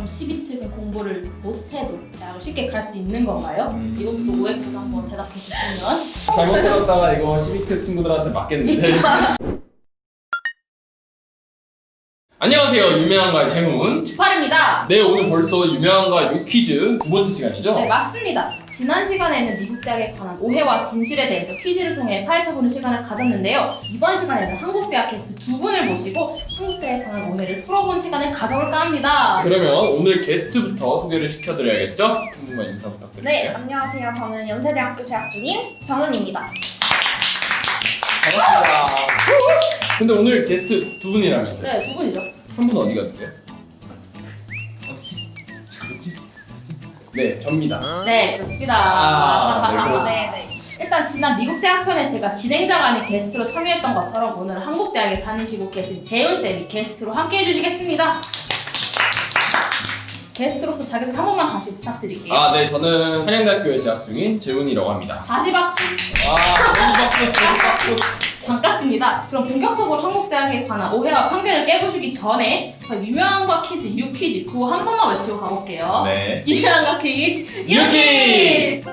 그럼 12특은 공부를 못해도 대학을 쉽게 갈 수 있는 건가요? 이것도 OX로 한번 대답해 주시면. 잘못 들었다가 이거 12특 친구들한테 맞겠는데. 안녕하세요, 유명한가의 재문 주팔입니다. 네, 오늘 벌써 유명한가 유퀴즈 두 번째 시간이죠? 네, 맞습니다. 지난 시간에는 미국 대학에 관한 오해와 진실에 대해서 퀴즈를 통해 파헤쳐보는 시간을 가졌는데요. 이번 시간에는 한국대학 게스트 두 분을 모시고 한국대학에 관한 오해를 풀어본 시간을 가져볼까 합니다. 그러면 오늘 게스트부터 소개를 시켜드려야겠죠? 한 분만 인사 부탁드릴게요. 네, 안녕하세요. 저는 연세대학교 재학 중인 정은입니다. 반갑습니다. 근데 오늘 게스트 두 분이라면서요? 네, 두 분이죠. 한 분은 어디 갔는데요? 어디지? 네, 접니다. 네, 그렇습니다. 네, 그렇죠. 네. 일단 지난 미국 대학 편에 제가 진행자가 아닌 게스트로 참여했던 것처럼 오늘 한국대학에 다니시고 계신 재훈쌤이 게스트로 함께 해주시겠습니다. 게스트로서 자기소개 한 번만 다시 부탁드릴게요. 네, 저는 한양대학교에 재학 중인 재훈이라고 합니다. 다시 박수. 박수. 반갑습니다. 그럼 본격적으로 한국대학에 관한 오해와 편견을 깨부수기 전에 저 유명한과 퀴즈, 유퀴즈 그거 한 번만 외치고 가볼게요. 네. 유명한과 퀴즈, 유퀴즈!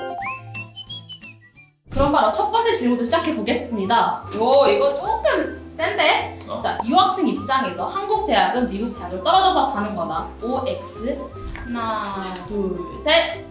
그럼 바로 첫 번째 질문부터 시작해 보겠습니다. 이거 조금 센데? 자, 유학생 입장에서 한국 대학은 미국 대학을 떨어져서 가는 거다. OX. 하나, 둘, 셋.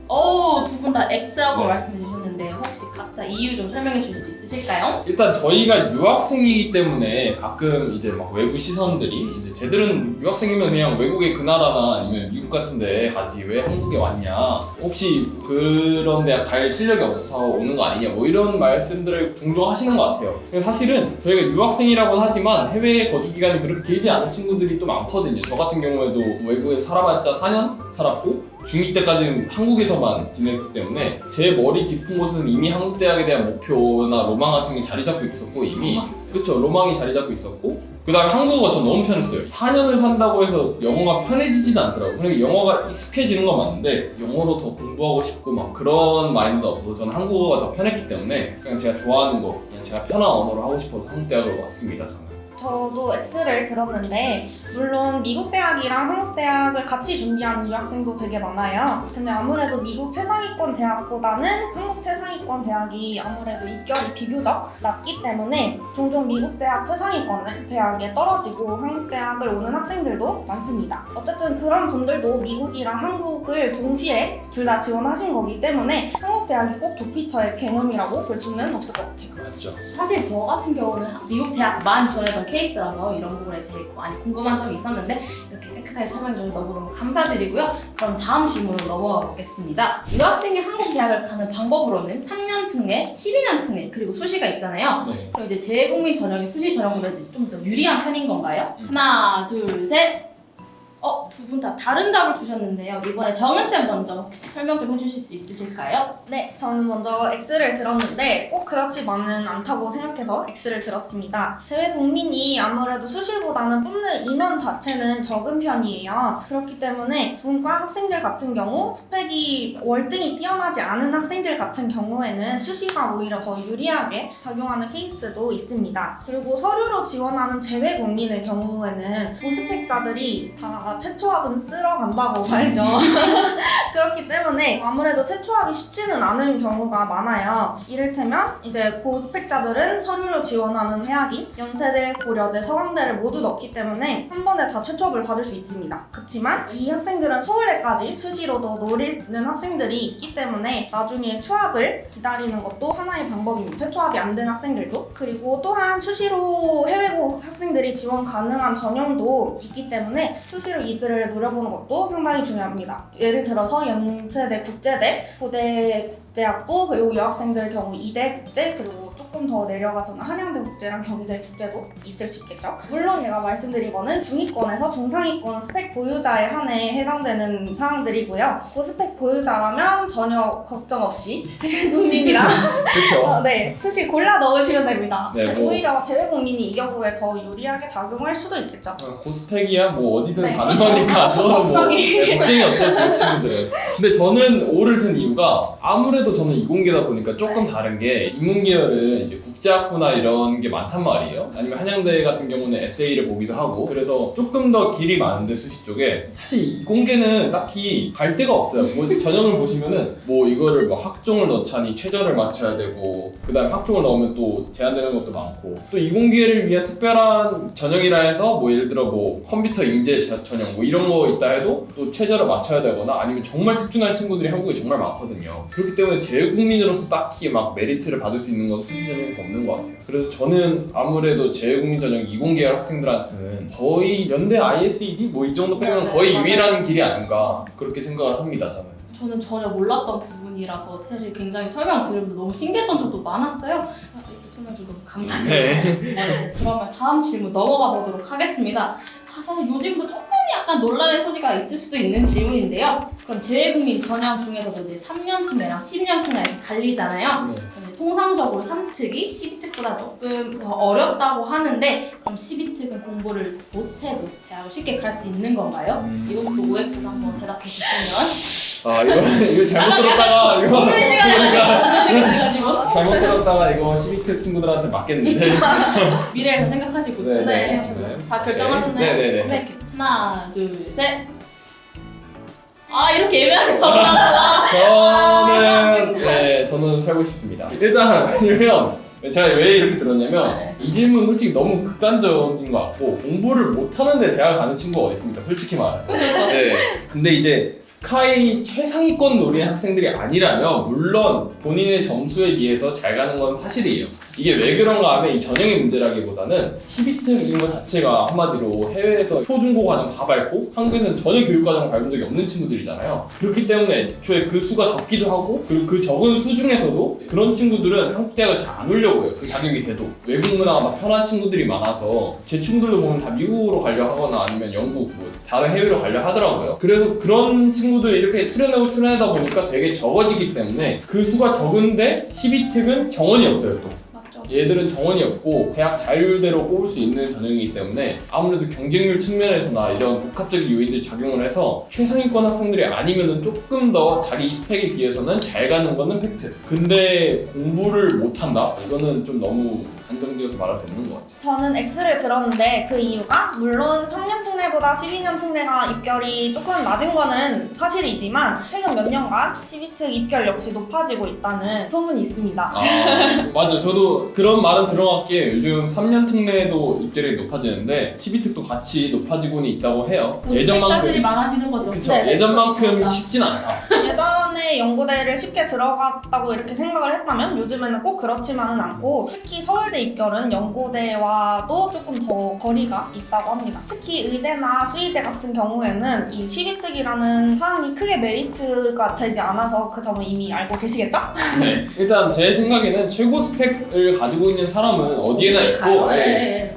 두 분 다 X라고 네. 말씀해 주셨는데 혹시 각자 이유 좀 설명해 주실 수 있으실까요? 일단 저희가 유학생이기 때문에 가끔 이제 막 외부 시선들이 이제 쟤들은 유학생이면 그냥 외국의 그 나라나 아니면 미국 같은 데 가지 왜 한국에 왔냐, 혹시 그런 데 갈 실력이 없어서 오는 거 아니냐, 뭐 이런 말씀들을 종종 하시는 것 같아요. 근데 사실은 저희가 유학생이라고는 하지만 해외 거주 기간이 그렇게 길지 않은 친구들이 또 많거든요. 저 같은 경우에도 외국에서 살아봤자 4년 살았고 중2 때까지는 한국에서만 지냈기 때문에 제 머리 깊은 곳은 이미 한국대학에 대한 목표나 로망 같은 게 자리 잡고 있었고, 이미 그쵸, 로망이 자리 잡고 있었고, 그 다음에 한국어가 전 너무 편했어요. 4년을 산다고 해서 영어가 편해지지는 않더라고요. 그러니까 영어가 익숙해지는 건 맞는데 영어로 더 공부하고 싶고 막 그런 마인드가 없어서 저는 한국어가 더 편했기 때문에 그냥 제가 좋아하는 거, 그냥 제가 편한 언어로 하고 싶어서 한국대학으로 왔습니다, 저는. 저도 X를 들었는데 물론 미국 대학이랑 한국 대학을 같이 준비하는 유학생도 되게 많아요. 근데 아무래도 미국 최상위권 대학보다는 한국 최상위권 대학이 아무래도 입결이 비교적 낮기 때문에 종종 미국 대학 최상위권 대학에 떨어지고 한국 대학을 오는 학생들도 많습니다. 어쨌든 그런 분들도 미국이랑 한국을 동시에 둘 다 지원하신 거기 때문에 한국 대학이 꼭 도피처의 개념이라고 볼 수는 없을 것 같아요. 맞죠. 사실 저 같은 경우는 미국 대학만 지원했던 케이스라서 이런 부분에 대해 많이 궁금한 점이 있었는데 이렇게 깨끗하게 설명해 주셔서 너무너무 감사드리고요. 그럼 다음 질문으로 넘어가 보겠습니다. 유학생이 한국 대학을 가는 방법으로는 3년 특례, 12년 특례, 그리고 수시가 있잖아요. 네. 그럼 이제 재외국민 전형이 수시 전형보다 좀 더 유리한 편인 건가요? 하나, 둘, 셋. 두 분 다 다른 답을 주셨는데요. 이번에 정은쌤 먼저 혹시 설명 좀 해주실 수 있으실까요? 네, 저는 먼저 X를 들었는데 꼭 그렇지만은 않다고 생각해서 X를 들었습니다. 재외 국민이 아무래도 수시보다는 뽑는 인원 자체는 적은 편이에요. 그렇기 때문에 문과 학생들 같은 경우 스펙이 월등히 뛰어나지 않은 학생들 같은 경우에는 수시가 오히려 더 유리하게 작용하는 케이스도 있습니다. 그리고 서류로 지원하는 재외 국민의 경우에는 고스펙자들이 다 최초학은 쓸어간다고 봐야죠. 그렇기 때문에 아무래도 최초학이 쉽지는 않은 경우가 많아요. 이를테면 이제 고스펙자들은 서류로 지원하는 대학이 연세대, 고려대, 서강대를 모두 넣기 때문에 한 번에 다 최초학을 받을 수 있습니다. 그렇지만 이 학생들은 서울대까지 수시로도 노리는 학생들이 있기 때문에 나중에 추합을 기다리는 것도 하나의 방법입니다. 최초합이 안 된 학생들도. 그리고 또한 수시로 해외고 학생들이 지원 가능한 전형도 있기 때문에 수시로 이들을 노려보는 것도 상당히 중요합니다. 예를 들어서 연세대 국제대, 고대 국제학부, 그리고 여학생들 경우 이대 국제, 그리고 조금 더 내려가서는 한양대 국제랑 경희대 국제도 있을 수 있겠죠. 물론 제가 말씀드린 거는 중위권에서 중상위권 스펙 보유자에 한해 해당되는 사항들이고요. 고스펙 보유자라면 전혀 걱정 없이 재외국민이랑 그렇죠. 네, 수시 골라 넣으시면 됩니다. 네, 뭐. 오히려 재외국민이 이 경우에 더 유리하게 작용할 수도 있겠죠. 고스펙이야 뭐 어디든 네, 가는 그렇죠. 거니까 그거는 뭐 걱정이. 걱정이 없죠, 그 친구들은. 근데 저는 O를 든 이유가 아무래도 저는 이공계다 보니까 조금 다른 게, 인문계열은 이제 국제학부나 이런 게 많단 말이에요. 아니면 한양대 같은 경우는 에세이를 보기도 하고 그래서 조금 더 길이 많은데 수시 쪽에 사실 이공계는 딱히 갈 데가 없어요. 뭐 전형을 보시면은 뭐 이거를 뭐 학종을 넣자니 최저를 맞춰야 되고 그다음 학종을 넣으면 또 제한되는 것도 많고 또 이공계를 위한 특별한 전형이라 해서 뭐 예를 들어 뭐 컴퓨터 인재 전형 뭐 이런 거 있다 해도 또 최저를 맞춰야 되거나 아니면 정말 특준한 친구들이 한국에 정말 많거든요. 그렇기 때문에 재외국민으로서 딱히 막 메리트를 받을 수 있는 건 수시 전형에서 없는 것 같아요. 그래서 저는 아무래도 재외국민 전형 이공계열 학생들한테는 거의 연대 ISED 뭐 이 정도 빼면 네, 거의 맞아요. 유일한 길이 아닌가 그렇게 생각을 합니다. 저는 전혀 몰랐던 부분이라서 사실 굉장히 설명 들으면서 너무 신기했던 점도 많았어요. 이렇게 설명 좀 너무 감사드려요. 네, 그러면 다음 질문 넘어가 보도록 하겠습니다. 사실 요즘도 조금 약간 논란의 소지가 있을 수도 있는 질문인데요. 그럼 재외국민 전형 중에서도 이제 3년 특례랑 10년 특례가 이렇게 갈리잖아요. 근데 통상적으로 3특이 12특보다 조금 더 어렵다고 하는데 그럼 12특은 공부를 못해도 대학을 쉽게 갈 수 있는 건가요? 이것도 OX로 한번 대답해 주시면. 아 이거 잘못 들었다가 이거 고민 시간이 가지고 잘못 들었다가 이거 12트 친구들한테 맞겠는데. 미래에서 생각하시고 네, 네. 다 결정하셨나요? 네네네. 네. 하나, 둘, 셋. 아 이렇게 애매하게 나온다. 저는 살고 싶습니다. 일단 왜냐면 제가 왜 이렇게 들었냐면 네. 이 질문 솔직히 너무 극단적인 것 같고 공부를 못하는데 대학 가는 친구가 어디 있습니까? 솔직히 말해서. 네. 근데 이제 스카이 최상위권 노리는 학생들이 아니라면 물론 본인의 점수에 비해서 잘 가는 건 사실이에요. 이게 왜 그런가 하면 이 전형의 문제라기보다는 12특인 것 자체가 한마디로 해외에서 초중고 과정 다 밟고 한국에서는 전혀 교육 과정 밟은 적이 없는 친구들이잖아요. 그렇기 때문에 애초에 그 수가 적기도 하고 그리고 그 적은 수 중에서도 그런 친구들은 한국 대학을 잘 안 오려고 해요. 그 자격이 돼도 외국 문화가 막 편한 친구들이 많아서 제 친구들도 보면 다 미국으로 가려 하거나 아니면 영국 뭐 다른 해외로 가려 하더라고요. 그래서 그런 친구들 이렇게 출연하다 보니까 되게 적어지기 때문에 그 수가 적은데 12특은 정원이 없어요 또. 맞죠. 얘들은 정원이 없고 대학 자율대로 뽑을 수 있는 전형이기 때문에 아무래도 경쟁률 측면에서나 이런 복합적인 요인들이 작용을 해서 최상위권 학생들이 아니면은 조금 더 자기 스펙에 비해서는 잘 가는 거는 팩트. 근데 공부를 못한다? 이거는 좀 너무 단정지어서 말할 수 없는 것 같아요. 저는 X를 들었는데 그 이유가 물론 3년 특례보다 12년 특례가 입결이 조금 낮은 거는 사실이지만 최근 몇 년간 12특 입결 역시 높아지고 있다는 소문이 있습니다. 아 맞아. 저도 그런 말은 들어갔기에 요즘 3년 특례도 입결이 높아지는데 12특도 같이 높아지고는 있다고 해요. 예전만큼 많아지는 거죠. 그쵸. 네. 예전만큼 쉽진 않다. 예전에 연고대를 쉽게 들어갔다고 이렇게 생각을 했다면 요즘에는 꼭 그렇지만은 않고 특히 서울대 입결은 연고대와도 조금 더 거리가 있다고 합니다. 특히 의대나 수의대 같은 경우에는 이 12특이라는 사항이 크게 메리트가 되지 않아서 그 점을 이미 알고 계시겠죠? 네. 일단 제 생각에는 최고 스펙을 가지고 있는 사람은 어디에나 있고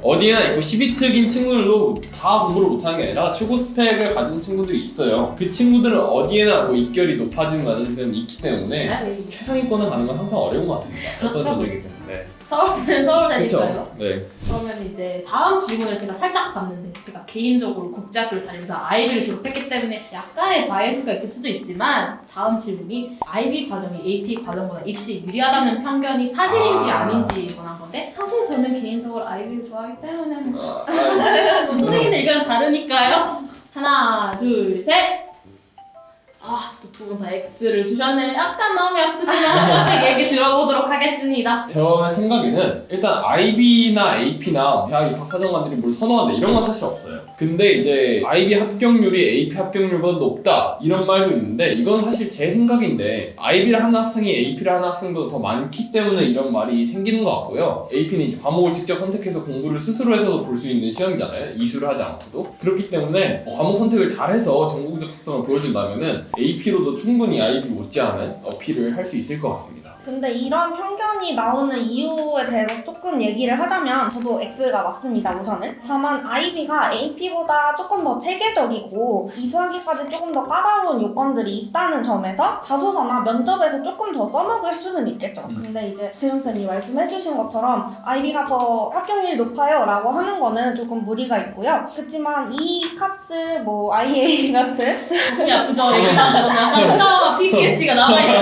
어디에나 있고 12특인 친구들도 다 공부를 못하는 게 아니라 최고 스펙을 가진 친구들이 있어요. 그 친구들은 어디에나 뭐 입결이 높아지는 과정들은 있기 때문에 최상위권을 가는 건 항상 어려운 것 같습니다. 그렇죠, 어떤 전형이든. 네. 서울대는 서울대니까요. 그쵸. 네. 그러면 이제 다음 질문을 제가 살짝 봤는데 제가 개인적으로 국제학교를 다니면서 아이비를 졸업했기 때문에 약간의 바이어스가 있을 수도 있지만 다음 질문이 아이비 과정이 AP 과정보다 입시 유리하다는 편견이 사실인지 아닌지 권한 건데 사실 저는 개인적으로 아이비를 좋아하기 때문에 또 선생님들 의견은 다르니까요. 하나, 둘, 셋. 또 두 분 다 X를 주셨네. 약간 마음이 아프지만 한 번씩 얘기 들어보도록 하겠습니다. 제 생각에는 일단 IB나 AP나 대학 입학 사정관들이 뭘 선호한다 이런 건 사실 없어요. 근데 이제 IB 합격률이 AP 합격률보다 높다 이런 말도 있는데 이건 사실 제 생각인데 IB를 하는 학생이 AP를 하는 학생보다 더 많기 때문에 이런 말이 생기는 것 같고요. AP는 이제 과목을 직접 선택해서 공부를 스스로 해서도 볼 수 있는 시험이잖아요. 이수를 하지 않고도. 그렇기 때문에 과목 선택을 잘해서 전국적 특성을 보여준다면은 AP로도 충분히 IB 못지않은 어필을 할 수 있을 것 같습니다. 근데 이런 편견이 나오는 이유에 대해서 조금 얘기를 하자면 저도 X가 맞습니다, 우선은. 다만 IB가 AP보다 조금 더 체계적이고 이수하기까지 조금 더 까다로운 요건들이 있다는 점에서 자소서나 면접에서 조금 더 써먹을 수는 있겠죠. 근데 이제 재훈쌤이 말씀해주신 것처럼 IB가 더 합격률이 높아요 라고 하는 거는 조금 무리가 있고요. 그렇지만 이 카스, 뭐 IA 같은 가슴이 아프죠? 얘기만 들어서 약간 생각 PTSD가 남아있어요.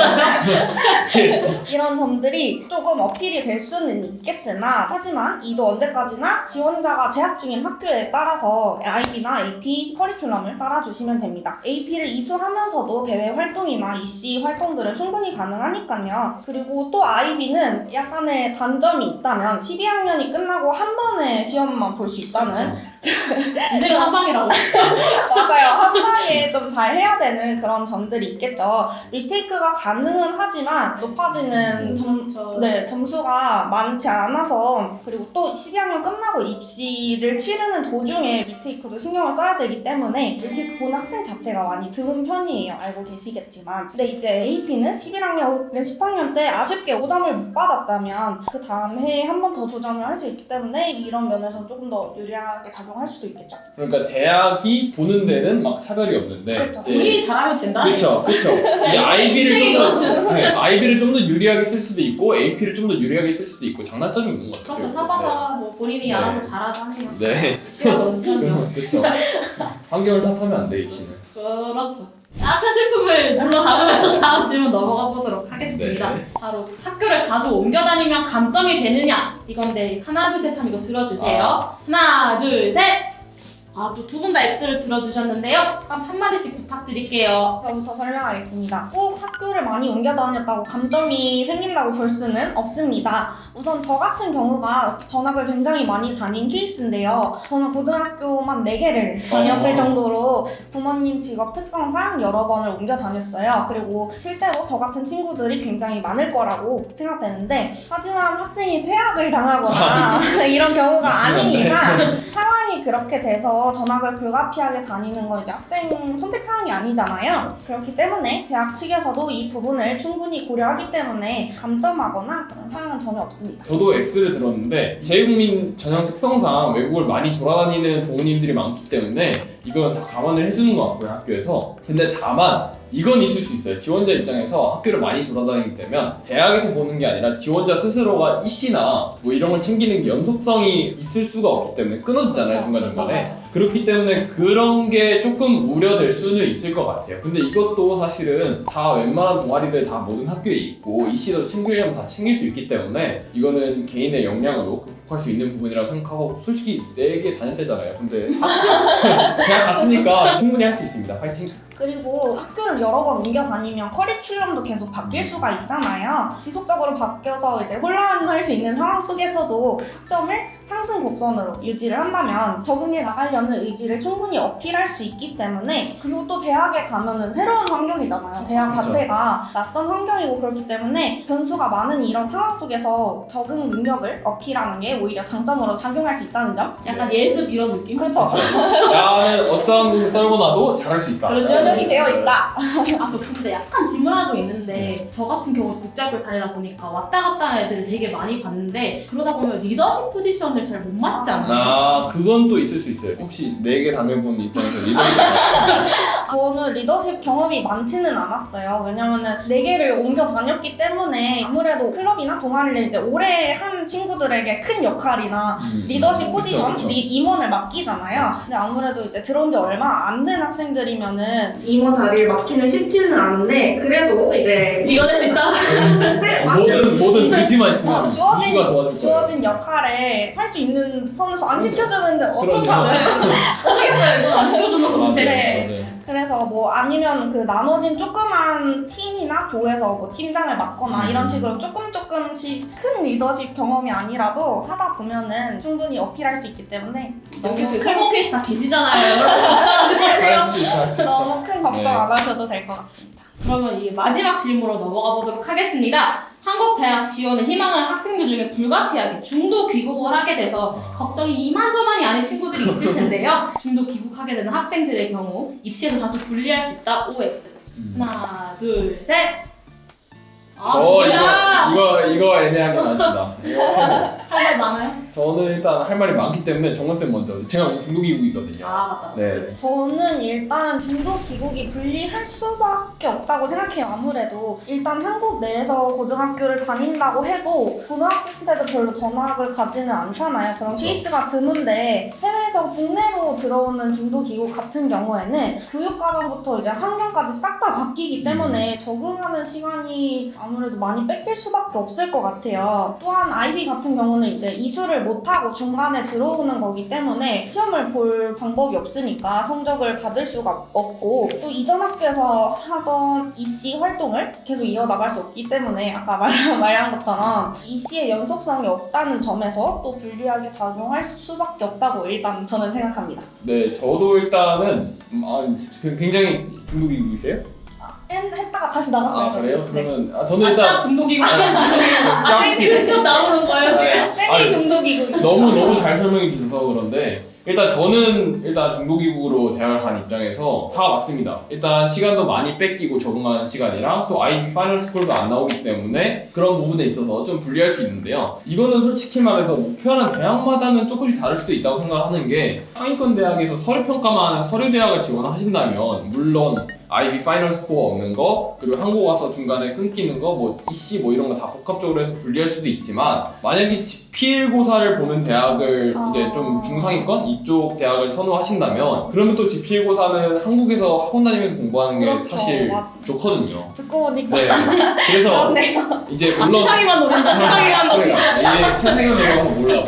이런 점들이 조금 어필이 될 수는 있겠으나 하지만 이도 언제까지나 지원자가 재학 중인 학교에 따라서 IB나 AP 커리큘럼을 따라주시면 됩니다. AP를 이수하면서도 대외 활동이나 EC 활동들은 충분히 가능하니까요. 그리고 또 IB는 약간의 단점이 있다면 12학년이 끝나고 한 번에 시험만 볼 수 있다는 인생은 한 방이라고. 맞아요. 한 방에 좀 잘 해야 되는 그런 점들이 있겠죠. 리테이크가 가능은 하지만 높아지는 점수가 많지 않아서 그리고 또 12학년 끝나고 입시를 치르는 도중에 리테이크도 신경을 써야 되기 때문에 리테이크 보는 학생 자체가 많이 드문 편이에요. 알고 계시겠지만. 근데 이제 AP는 11학년 혹은 10학년 때 아쉽게 5점을 못 받았다면 그 다음 해에 한 번 더 도전을 할 수 있기 때문에 이런 면에서 조금 더 유리하게 작용할 수도 있겠죠. 그러니까 대학이 보는 데는 막 차별이 없는데 그렇죠. 본인이 잘하면 된다는 그렇죠. 이제 IB를 좀 더 유리하게 쓸 수도 있고 AP를 좀 더 유리하게 쓸 수도 있고 장단점이 있는 것 같아요. 그렇죠. 사봐서 뭐 본인이 네. 알아서 잘하자 하네요. 네. 입시가 그렇지만요. 그렇죠. 환경을 탓하면 안 돼, 입시는. 그렇죠. 약간 슬픔을 눌러 담으면서 다음 질문 넘어가 보도록 하겠습니다. 네. 바로 학교를 자주 옮겨 다니면 감점이 되느냐? 이건데 하나 둘 셋 하면 이거 들어주세요. 하나 둘 셋. 또 두 분 다 X를 들어주셨는데요. 그럼 한마디씩 부탁드릴게요. 저부터 설명하겠습니다. 꼭 학교를 많이 옮겨 다녔다고 감점이 생긴다고 볼 수는 없습니다. 우선 저 같은 경우가 전학을 굉장히 많이 다닌 케이스인데요. 저는 고등학교만 4개를 다녔을 정도로 부모님 직업 특성상 여러 번을 옮겨 다녔어요. 그리고 실제로 저 같은 친구들이 굉장히 많을 거라고 생각되는데 하지만 학생이 퇴학을 당하거나 이런 경우가 아닌 이상 상황이 그렇게 돼서 전학을 불가피하게 다니는 건 이제 학생 선택 사항이 아니잖아요. 그렇기 때문에 대학 측에서도 이 부분을 충분히 고려하기 때문에 감점하거나 그런 사항은 전혀 없습니다. 저도 X를 들었는데 재외국민 전형 특성상 외국을 많이 돌아다니는 부모님들이 많기 때문에 이건 다 감안을 해주는 것 같고요, 학교에서. 근데 다만 이건 있을 수 있어요. 지원자 입장에서 학교를 많이 돌아다니게 되면 대학에서 보는 게 아니라 지원자 스스로가 EC나 뭐 이런 걸 챙기는 게 연속성이 있을 수가 없기 때문에 끊어지잖아요, 중간중간에. 그렇기 때문에 그런 게 조금 우려될 수는 있을 것 같아요. 근데 이것도 사실은 다 웬만한 동아리들 다 모든 학교에 있고 EC도 챙기려면 다 챙길 수 있기 때문에 이거는 개인의 역량으로 극복할 수 있는 부분이라고 생각하고 솔직히 4개 다녔대잖아요. 근데 대학 갔으니까 충분히 할 수 있습니다. 파이팅! 그리고 학교를 여러 번 옮겨 다니면 커리큘럼도 계속 바뀔 수가 있잖아요. 지속적으로 바뀌어서 이제 혼란할 수 있는 상황 속에서도 학점을 상승 곡선으로 유지를 한다면 적응해 나가려는 의지를 충분히 어필할 수 있기 때문에 그리고 또 대학에 가면은 새로운 환경이잖아요. 대학 자체가 낯선 환경이고 그렇기 때문에 변수가 많은 이런 상황 속에서 적응 능력을 어필하는 게 오히려 장점으로 작용할 수 있다는 점. 약간 예습 이런 느낌? 그렇죠. 나는 어떠한 곳을 떨고 나도 잘할 수 있다. 그렇죠. 연령이 되어 있다. 저 근데 약간 질문 하나 좀 있는데 저 같은 경우도 국제학교를 다니다 보니까 왔다 갔다 하는 애들을 되게 많이 봤는데 그러다 보면 리더십 포지션을 잘 못 맡잖아요. 그건 또 있을 수 있어요. 혹시 4개 다녀본 입장에서 리더십 저는 리더십 경험이 많지는 않았어요. 왜냐면은 4개를 옮겨 다녔기 때문에 아무래도 클럽이나 동아리를 이제 오래 한 친구들에게 큰 역할이나 리더십 포지션, 그쵸. 임원을 맡기잖아요. 근데 아무래도 이제 들어온 지 얼마 안 된 학생들이면은 임원 자리를 맡기는 쉽지는 않은데 그래도 이제 이겨낼 수 있다. 모든 의지만 있으면 주어진 이슈가 도와줄 거예요. 주어진 역할에 할 수 있는 선에서 안 시켜주는데 그럼요. 어떡하죠? 어쩌겠어요. 이거 안 시켜주는 건데. 네. 그래서 뭐 아니면 그 나눠진 조그만 팀이나 조에서 뭐 팀장을 맡거나 이런 식으로 조금씩 큰 리더십 경험이 아니라도 하다 보면은 충분히 어필할 수 있기 때문에 여기 그 클모 케이스 다 계시잖아요. 여러분 걱정하지 마세요. 할 수 있어. 너무 큰 걱정 네. 안 하셔도 될 것 같습니다. 그러면 이 마지막 질문으로 넘어가 보도록 하겠습니다. 한국 대학 지원을 희망하는 학생들 중에 불가피하게 중도 귀국을 하게 돼서 걱정이 이만저만이 아닌 친구들이 있을 텐데요. 중도 귀국하게 되는 학생들의 경우 입시에서 다소 불리할 수 있다. OX. 하나, 둘, 셋. 뭐야? 이거 애매하게 많습니다. 할 말 많아요? 저는 일단 할 말이 많기 때문에 정원쌤 먼저. 제가 중도기국이거든요. 아 맞다. 네. 저는 일단 중도 기국이 분리할 수밖에 없다고 생각해요. 아무래도 일단 한국 내에서 고등학교를 다닌다고 해도 고등학교 때도 별로 전학을 가지는 않잖아요. 그런 그렇죠. 케이스가 드문데 해외에서 국내로 들어오는 중도 기국 같은 경우에는 교육과정부터 이제 학년까지 싹 다 바뀌기 때문에 적응하는 시간이 아무래도 많이 뺏길 수밖에 없을 것 같아요. 또한 IB 같은 경우는 이제 이수를 못하고 중간에 들어오는 거기 때문에 시험을 볼 방법이 없으니까 성적을 받을 수가 없고 또 이전 학교에서 하던 EC 활동을 계속 이어나갈 수 없기 때문에 아까 말한 것처럼 EC의 연속성이 없다는 점에서 또 불리하게 작용할 수밖에 없다고 일단 저는 생각합니다. 네, 저도 일단은 굉장히 중도기국이세요? 했다가 다시 나갔어요. 아 그래요? 네. 그러면 저는 아, 짝 일단 중독이고 생 중독이고 급급 나오는 거예요 지금. 생리 중독이고 너무 잘 설명해 주셔서 그런데 일단 저는 일단 중도기국으로 대학을 간 입장에서 다 맞습니다. 일단 시간도 많이 뺏기고 적응하는 시간이랑 또 IB 파이널 스콜도 안 나오기 때문에 그런 부분에 있어서 좀 불리할 수 있는데요. 이거는 솔직히 말해서 목표하는 대학마다는 조금씩 다를 수도 있다고 생각하는 게 상위권 대학에서 서류평가만 하는 서류대학을 지원하신다면 물론 IB 파이널 스코어 없는 거 그리고 한국 와서 중간에 끊기는 거 뭐 EC 뭐 이런 거 다 복합적으로 해서 불리할 수도 있지만 만약에 지필고사를 보는 대학을 이제 좀 중상위권 이쪽 대학을 선호하신다면 그러면 또 지필고사는 한국에서 학원 다니면서 공부하는 게 그렇죠. 사실 좋거든요. 듣고 보니까 네. 그래서 그렇네요. 이제 아 최상위만 노린다. 최상위만 노린다. 그러니까 이게 최상위만 노려서 몰라.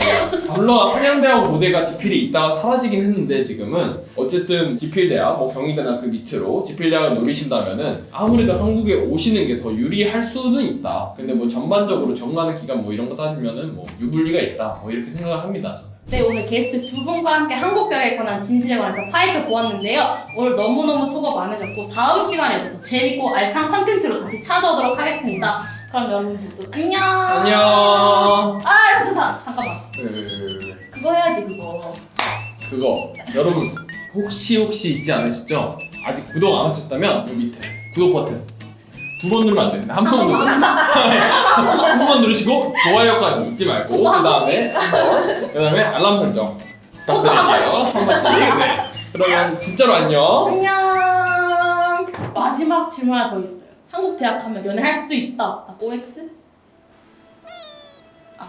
물론 한양대하고 고대가 지필이 있다가 사라지긴 했는데 지금은 어쨌든 지필대학 뭐 경희대나 그 밑으로 지필대학을 노리신다면은 아무래도 한국에 오시는 게 더 유리할 수는 있다. 근데 뭐 전반적으로 적응하는 기간 뭐 이런 거 따지면은 뭐 유불리가 있다. 뭐 이렇게 생각을 합니다. 저는. 네, 오늘 게스트 두 분과 함께 한국 대학에 관한 진실에 관해서 파헤쳐 보았는데요. 오늘 너무너무 수고 많으셨고 다음 시간에도 더 재밌고 알찬 컨텐츠로 다시 찾아오도록 하겠습니다. 그럼 여러분들도 안녕. 안녕. 아, 좋다. 잠깐만. 네. 그거 해야지 그거. 그거 여러분 혹시 잊지 않으셨죠? 아직 구독 안 하셨다면 여기 밑에 구독 버튼 2번 누르면 안 됩니다. 한 번 누르면 한 번 누르시고 좋아요까지 잊지 말고 그거 한 그다음에 알람 설정 그것도 한 부탁드릴게요. 한 번씩. 네. 그러면 진짜로 안녕. 안녕. 마지막 질문 하나 더 있어요. 한국 대학 가면 연애할 수 있다 없다. OX? 아.